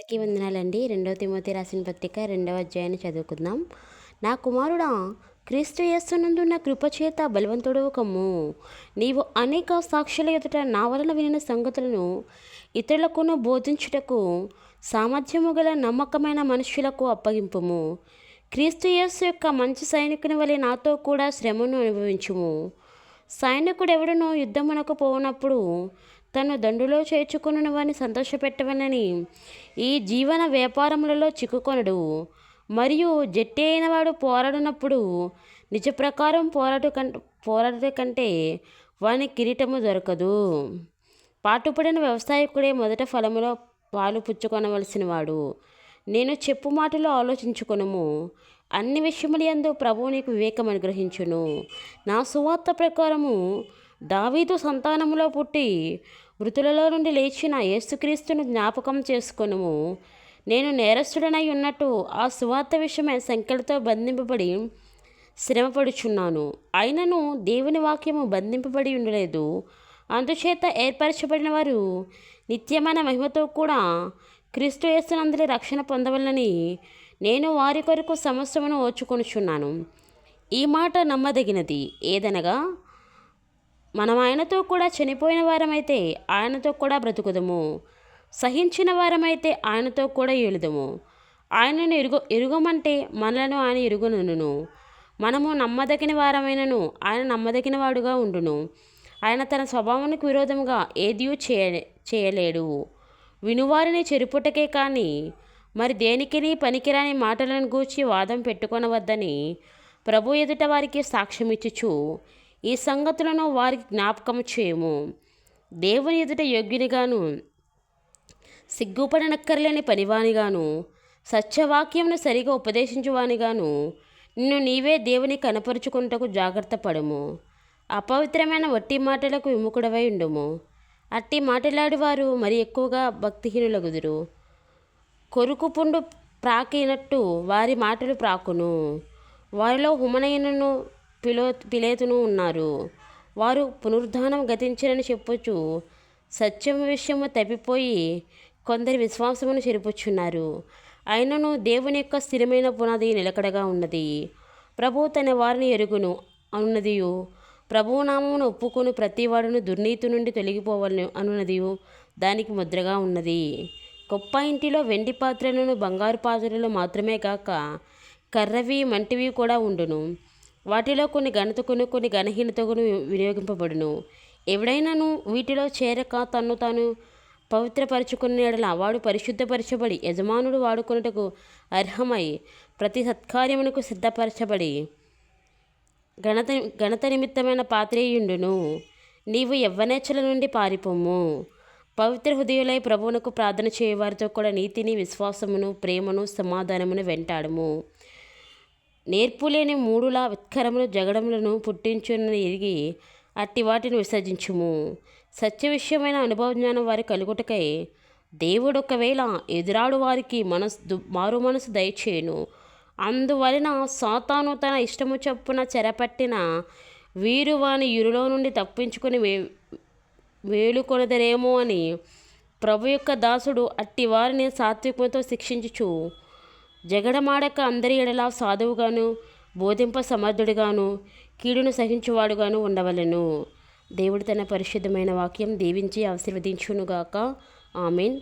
అందరికీ వందనాలండి. 2 తిమోతి రాసిన పత్రిక 2వ అధ్యాయాన్ని చదువుకుందాం. నా కుమారుడా, క్రీస్తు యేసునందున్న కృపచేత బలవంతుడవు కమ్ము. నీవు అనేక సాక్షుల ఎదుట నా వలన వినిన సంగతులను ఇతరులకును బోధించుటకు సామర్థ్యము గల నమ్మకమైన మనుష్యులకు అప్పగింపుము. క్రీస్తు యేసు యొక్క మంచి సైనికుని వలె నాతో కూడా శ్రమను అనుభవించుము. సైనికుడెవడనో యుద్ధమునకు పోనప్పుడు తను దండులో చేర్చుకున్న వారిని సంతోషపెట్టవలని ఈ జీవన వ్యాపారములలో చిక్కుకొనడు. మరియు జట్టి అయిన వాడు పోరాడినప్పుడు నిజ ప్రకారం పోరాడుట కంటే వాని కిరీటము దొరకదు. పాటుపడిన వ్యవసాయకుడే మొదట ఫలములో పాలు పుచ్చుకొనవలసిన వాడు. నేను చెప్పు మాటలో ఆలోచించుకొనుము. అన్ని విషయములందు ప్రభువు నీకు వివేకం అనుగ్రహించును. నా సువార్త ప్రకారము దావీదు సంతానములో పుట్టి మృతులలో నుండి లేచిన యేసుక్రీస్తును జ్ఞాపకం చేసుకొనుము. నేను నేరస్తుడనై ఉన్నట్టు ఆ సువార్త విషయమై సంఖ్యలతో బంధింపబడి శ్రమపడుచున్నాను. అయినను దేవుని వాక్యము బంధింపబడి ఉండలేదు. అందుచేత ఏర్పరచబడిన వారు నిత్యమైన మహిమతో కూడా క్రీస్తు యేసునందలి రక్షణ పొందవలనని నేను వారి కొరకు సమస్తమును ఓర్చుకొనుచున్నాను. ఈ మాట నమ్మదగినది. ఏదనగా మనం ఆయనతో కూడా చనిపోయిన వారమైతే ఆయనతో కూడా బ్రతుకుదము, సహించిన వారమైతే ఆయనతో కూడా ఏలుదము. ఆయనను ఎరుగమంటే మనలను ఆయన ఎరుగునను. మనము నమ్మదగిన వారమైనను ఆయన నమ్మదగిన వాడుగా ఉండును. ఆయన తన స్వభావానికి విరోధముగా ఏదియూ చేయలేడు. వినువారిని చెరుపుటకే కానీ మరి దేనికిని పనికిరాని మాటలను గూర్చి వాదం పెట్టుకొనవద్దని ప్రభు ఎదుట వారికి సాక్ష్యమిచ్చుచు ఈ సంగతులను వారికి జ్ఞాపకము చేయము. దేవుని ఎదుట యోగ్యునిగాను సిగ్గుపడనక్కర్లేని పనివానిగాను సత్యవాక్యమును సరిగా ఉపదేశించువానిగాను నిన్ను నీవే దేవుని కనపరుచుకుంటకు జాగ్రత్త పడము. అపవిత్రమైన వట్టి మాటలకు విముఖుడవై ఉండుము. అట్టి మాటలాడివారు మరి ఎక్కువగా భక్తిహీనులగుదురు. కొరుకు పుండు ప్రాకినట్టు వారి మాటలు ప్రాకును. వారిలో హుమనయనును పిలేతును ఉన్నారు. వారు పునరుద్ధానం గతించినని చెప్పొచ్చు సత్యం విషయము తప్పిపోయి కొందరి విశ్వాసమును చెరుపుచున్నారు. అయినను దేవుని యొక్క స్థిరమైన పునాది నిలకడగా ఉన్నది. ప్రభు తన వారిని ఎరుగును అనున్నదియు, ప్రభువు నామమును ఒప్పుకొని ప్రతివాడును దుర్నీతి నుండి తొలగిపోవాలను అనున్నదియు దానికి ముద్రగా ఉన్నది. గొప్ప ఇంటిలో వెండి పాత్రలను బంగారు పాత్రలు మాత్రమే కాక కర్రవి మంటివి కూడా ఉండును. వాటిలో కొన్ని ఘనతకును కొన్ని ఘనహీనతకును వినియోగింపబడును. ఎవడైనాను వీటిలో చేరక తన్ను తాను పవిత్రపరచుకున్న ఎడల వాడు పరిశుద్ధపరచబడి యజమానుడు వాడుకొనుటకు అర్హమై ప్రతి సత్కార్యమునకు సిద్ధపరచబడి ఘనత నిమిత్తమైన పాత్రేయుండును. నీవు యవ్వనేచ్ఛల నుండి పారిపోము. పవిత్ర హృదయులై ప్రభువునకు ప్రార్థన చేయవారితో కూడా నీతిని, విశ్వాసమును, ప్రేమను, సమాధానమును వెంటాడము. నేర్పులేని మూడుల విత్కరములు జగడములను పుట్టించునని ఎరిగి అట్టి వాటిని విసర్జించుము. సత్య విషయమైన అనుభవజ్ఞానం వారి కలుగుటకై దేవుడు ఒకవేళ ఎదురాడు వారికి మారు మనసు దయచేయును. అందువలన సాతాను తన ఇష్టము చొప్పున చెరపట్టిన వీరు వాని యురిలో నుండి తప్పించుకొని వేలుకొనదరేమో అని ప్రభు యొక్క దాసుడు అట్టి వారిని సాత్వికముతో శిక్షించుచు జగడమాడక అందరి ఎడలా సాధువుగాను బోధింప సమర్థుడిగాను కీడును సహించువాడుగాను ఉండవలెను. దేవుడు తన పరిశుద్ధమైన వాక్యం దీవించి ఆశీర్వదించునుగాక. ఆమేన్.